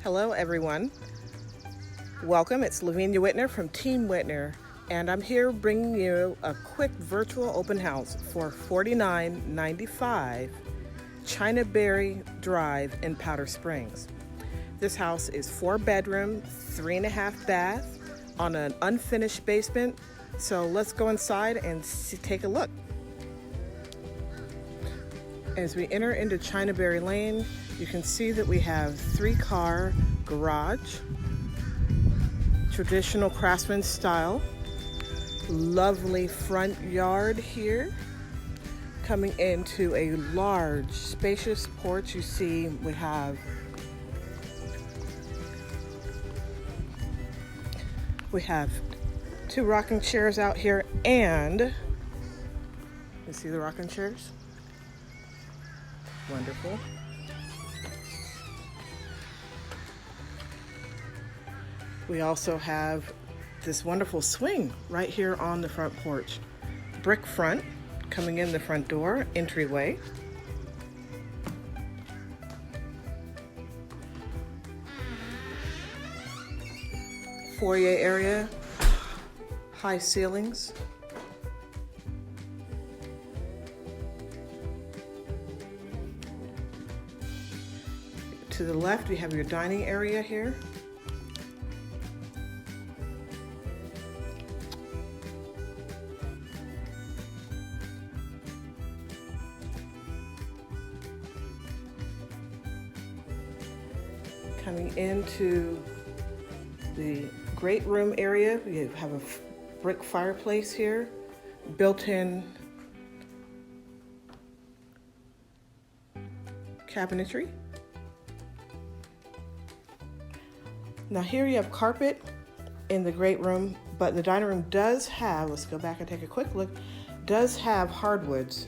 Hello everyone. Welcome, it's Lavinia Whitner from Team Whitner, and I'm here bringing you a quick virtual open house for $49.95 China Berry Drive in Powder Springs. This house is 4-bedroom, 3.5 bath on an unfinished basement. So let's go inside and take a look. As we enter into China Berry Lane, you can see that we have 3-car garage, traditional craftsman style, lovely front yard here. Coming into a large, spacious porch, you see we have two rocking chairs out here, and you see the rocking chairs? Wonderful. We also have this wonderful swing right here on the front porch. Brick front, coming in the front door, entryway. Foyer area, high ceilings. To the left, we have your dining area here. Coming into the great room area, we have a brick fireplace here, built-in cabinetry. Now here you have carpet in the great room, but the dining room does have, let's go back and take a quick look, does have hardwoods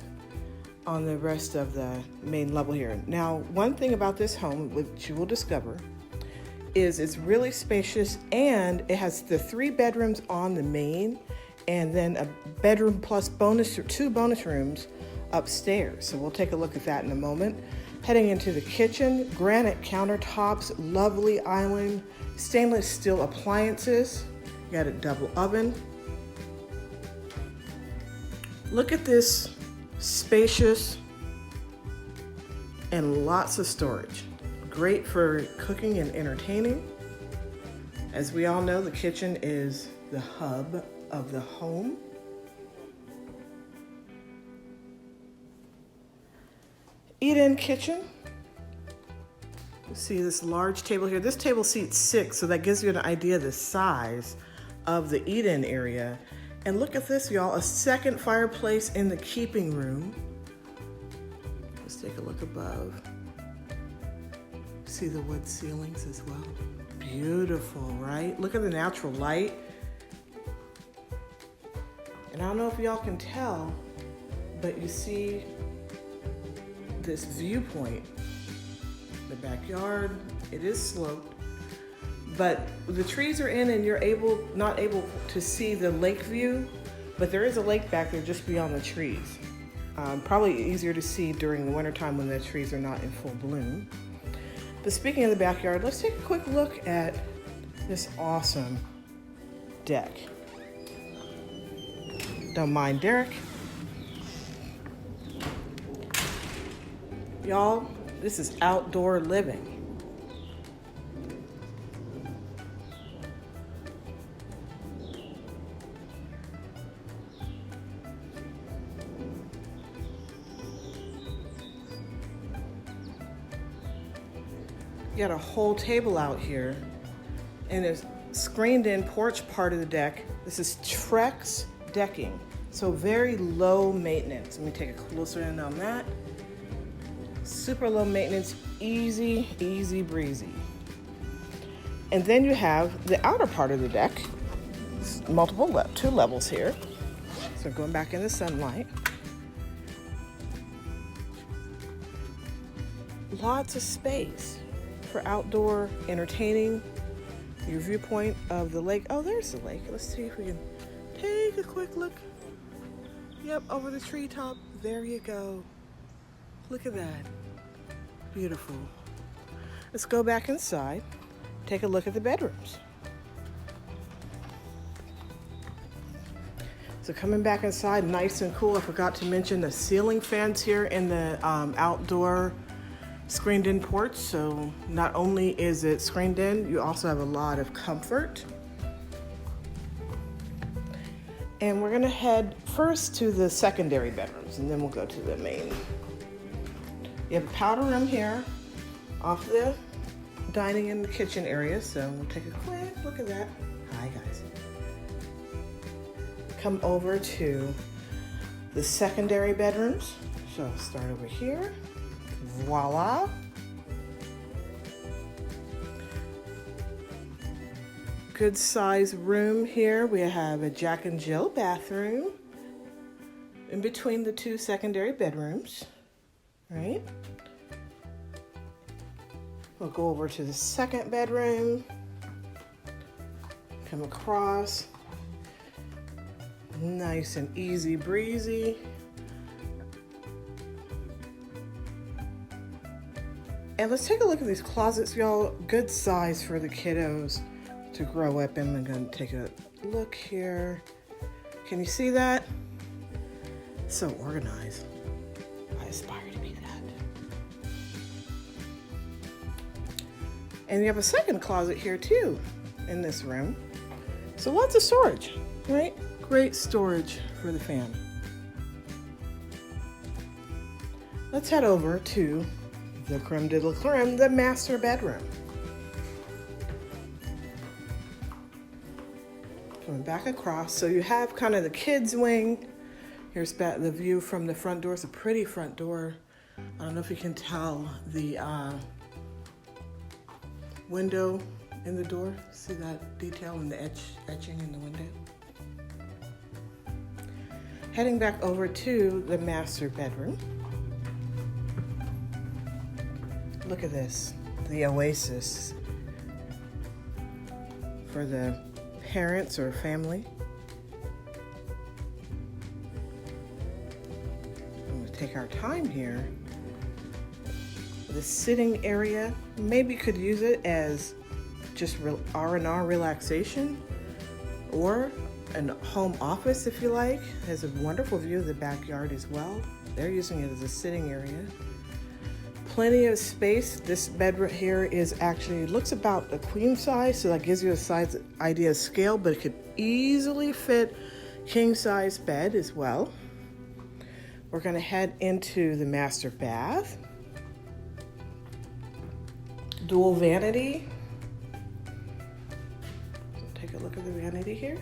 on the rest of the main level here. Now, one thing about this home, which you will discover, is it's really spacious, and it has the 3 bedrooms on the main, and then a bedroom plus two bonus rooms upstairs. So we'll take a look at that in a moment. Heading into the kitchen, granite countertops, lovely island, stainless steel appliances. You got a double oven. Look at this, spacious and lots of storage. Great for cooking and entertaining. As we all know, the kitchen is the hub of the home. Eat-in kitchen. You see this large table here. This table seats 6, so that gives you an idea of the size of the eat-in area. And look at this, y'all, a second fireplace in the keeping room. Let's take a look above. See the wood ceilings as well. Beautiful, right? Look at the natural light. And I don't know if y'all can tell, but you see this viewpoint. The backyard, it is sloped, but the trees are in and you're not able to see the lake view, but there is a lake back there just beyond the trees. Probably easier to see during the wintertime when the trees are not in full bloom. But speaking of the backyard, let's take a quick look at this awesome deck. Don't mind Derek. Y'all, this is outdoor living. You got a whole table out here, and there's screened in porch part of the deck. This is Trex decking, so very low maintenance. Let me take a closer in on that. Super low maintenance, easy breezy. And then you have the outer part of the deck, two levels here. So going back in the sunlight. Lots of space for outdoor entertaining. Your viewpoint of the lake. Oh, there's the lake. Let's see if we can take a quick look. Yep, over the treetop. There you go. Look at that. Beautiful. Let's go back inside. take a look at the bedrooms. So coming back inside, nice and cool. I forgot to mention the ceiling fans here in the outdoor screened in porch. So not only is it screened in, you also have a lot of comfort. And we're gonna head first to the secondary bedrooms and then we'll go to the main. You have a powder room here off the dining and the kitchen area. So we'll take a quick look at that. Hi guys. Come over to the secondary bedrooms. So I'll start over here. Voila. Good size room here. We have a Jack and Jill bathroom in between the two secondary bedrooms, right? We'll go over to the second bedroom, come across. Nice and easy breezy. And let's take a look at these closets, y'all. Good size for the kiddos to grow up in. I'm gonna take a look here. Can you see that? So organized. I aspire to be that. And you have a second closet here too in this room. So lots of storage, right? Great storage for the family. Let's head over to the creme de la creme, the master bedroom. Coming back across, so you have kind of the kids' wing. Here's the view from the front door. It's a pretty front door. I don't know if you can tell the window in the door. See that detail in the etching in the window? Heading back over to the master bedroom. Look at this, the oasis for the parents or family. I'm going to take our time here. The sitting area, maybe could use it as just R&R relaxation, or a home office if you like. It has a wonderful view of the backyard as well. They're using it as a sitting area. Plenty of space. This bed right here is actually, looks about a queen size, so that gives you a size idea of scale, but it could easily fit king size bed as well. We're gonna head into the master bath. Dual vanity. Take a look at the vanity here.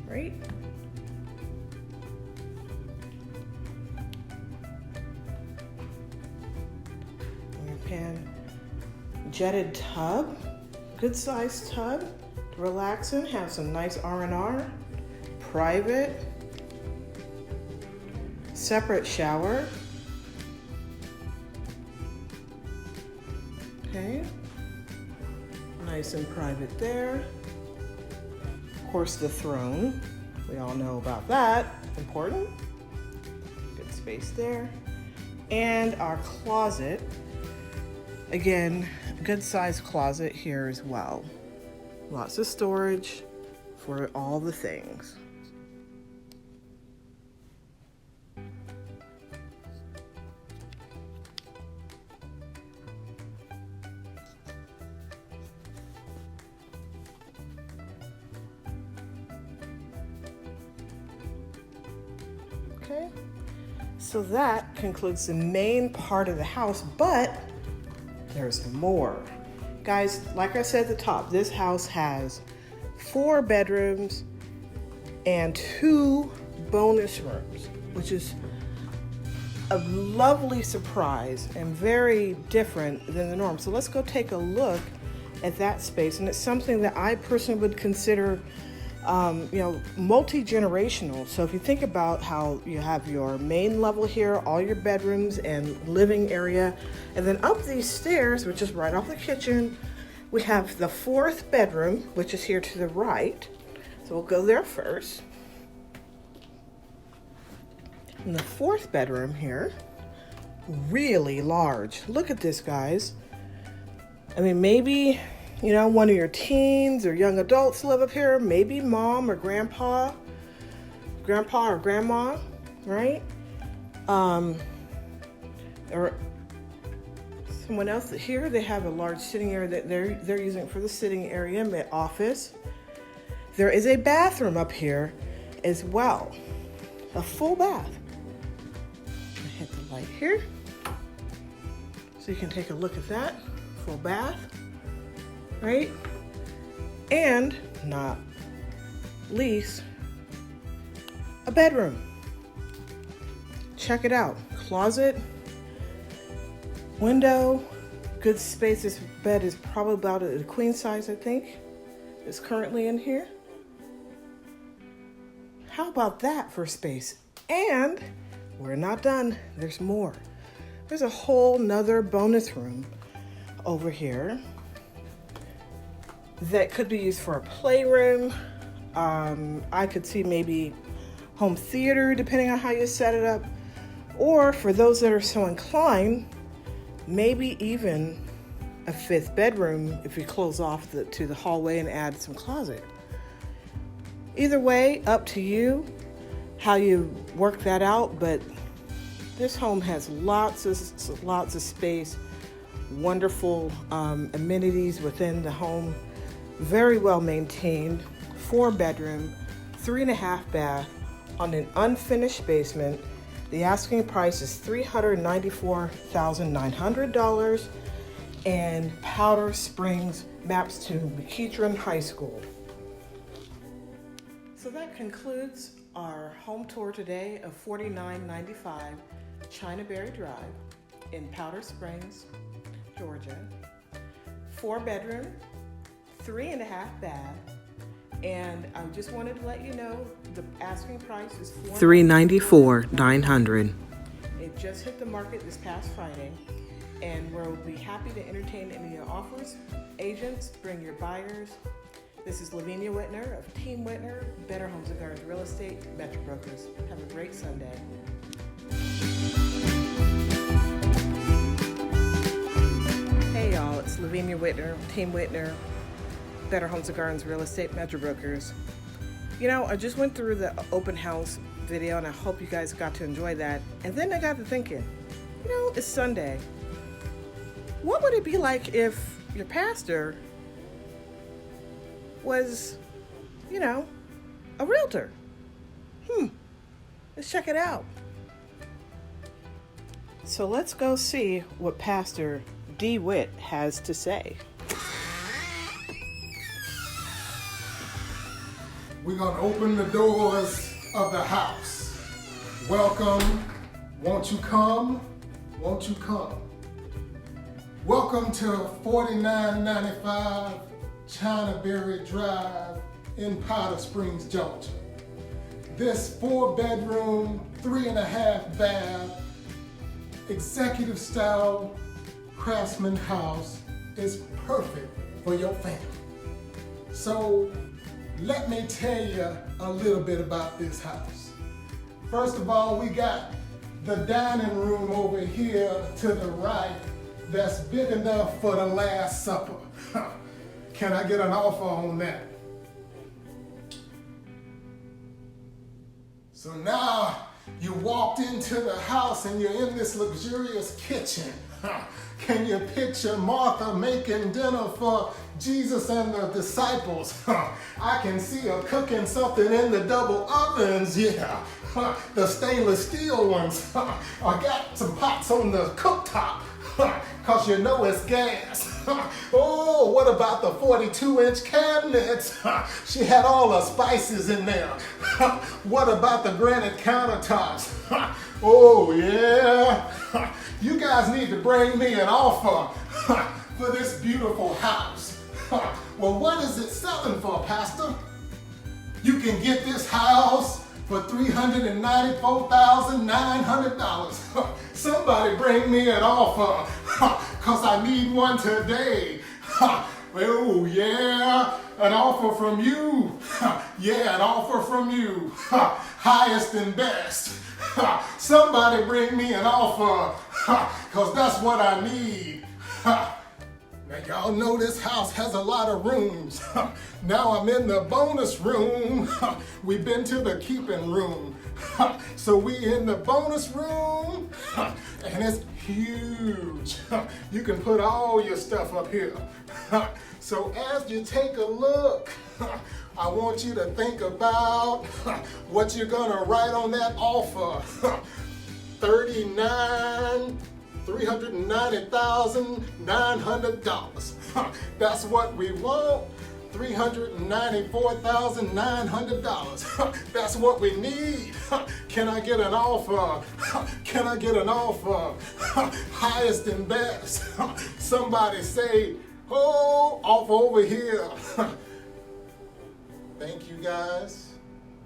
Right? Pan jetted tub, good sized tub to relax in, have some nice R&R, private, separate shower. Okay, nice and private there. Of course, the throne, we all know about that, important. Good space there. And our closet. Again, good sized closet here as well. Lots of storage for all the things. Okay, so that concludes the main part of the house, but there's more. Guys, like I said at the top, this house has 4 bedrooms and 2 bonus rooms, which is a lovely surprise and very different than the norm. So let's go take a look at that space. And it's something that I personally would consider multi-generational. So if you think about how you have your main level here, all your bedrooms and living area, and then up these stairs, which is right off the kitchen, we have the 4th bedroom, which is here to the right. So we'll go there first. And the 4th bedroom here, really large. Look at this, guys. I mean, maybe, one of your teens or young adults live up here. Maybe mom or grandpa or grandma, right? Or someone else here. They have a large sitting area that they're using for the sitting area in the office. There is a bathroom up here as well, a full bath. I'm gonna hit the light here so you can take a look at that full bath, right? And not least, a bedroom. Check it out. Closet, window, good space. This bed is probably about a queen size, I think, is currently in here. How about that for space? And we're not done. There's more. There's a whole nother bonus room over here that could be used for a playroom. I could see maybe home theater, depending on how you set it up. Or for those that are so inclined, maybe even a fifth bedroom if you close off to the hallway and add some closet. Either way, up to you how you work that out, but this home has lots of space, wonderful amenities within the home, very well maintained, 4-bedroom, 3.5 bath on an unfinished basement. The asking price is $394,900, and Powder Springs maps to McEachern High School. So that concludes our home tour today of 4995 Chinaberry Drive in Powder Springs, Georgia. 4-bedroom, 3.5 bath, and I just wanted to let you know the asking price is $394,900. It just hit the market this past Friday, and we'll be happy to entertain any offers. Agents, bring your buyers. This is Lavinia Whitner of Team Whitner, Better Homes and Gardens Real Estate, Metro Brokers. Have a great Sunday. Hey y'all, it's Lavinia Whitner, Team Whitner, Better Homes and Gardens Real Estate, Metro Brokers. I just went through the open house video, and I hope you guys got to enjoy that. And then I got to thinking, it's Sunday. What would it be like if your pastor was, a realtor? Let's check it out. So let's go see what Pastor DeWitt has to say. We're going to open the doors of the house. Welcome. Won't you come? Won't you come? Welcome to 4995 Chinaberry Drive in Powder Springs, Georgia. This 4-bedroom, 3.5 bath, executive style craftsman house is perfect for your family. So let me tell you a little bit about this house. First of all, we got the dining room over here to the right that's big enough for the Last Supper. Can I get an offer on that? So now you walked into the house and you're in this luxurious kitchen. Can you picture Martha making dinner for Jesus and the disciples? I can see her cooking something in the double ovens, yeah. The stainless steel ones. I got some pots on the cooktop, cause it's gas. Oh, what about the 42-inch cabinets? She had all the spices in there. What about the granite countertops? Oh yeah. You guys need to bring me an offer for this beautiful house. Well, what is it selling for, Pastor? You can get this house for $394,900. Somebody bring me an offer, cause I need one today. Oh yeah, an offer from you. Yeah, an offer from you. Highest and best. Somebody bring me an offer, cause that's what I need. Now y'all know this house has a lot of rooms. Now I'm in the bonus room. We've been to the keeping room. So we in the bonus room, and it's huge. You can put all your stuff up here. So as you take a look, I want you to think about what you're gonna write on that offer. $390,900. That's what we want. $394,900. That's what we need. Can I get an offer? Can I get an offer? Highest and best. Somebody say, oh, offer over here. Thank you guys.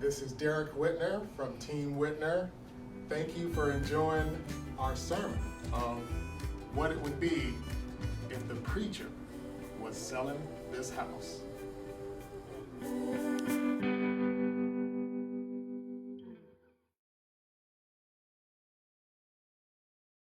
This is Derek Whitner from Team Whitner. Thank you for enjoying our sermon on what it would be if the preacher was selling this house.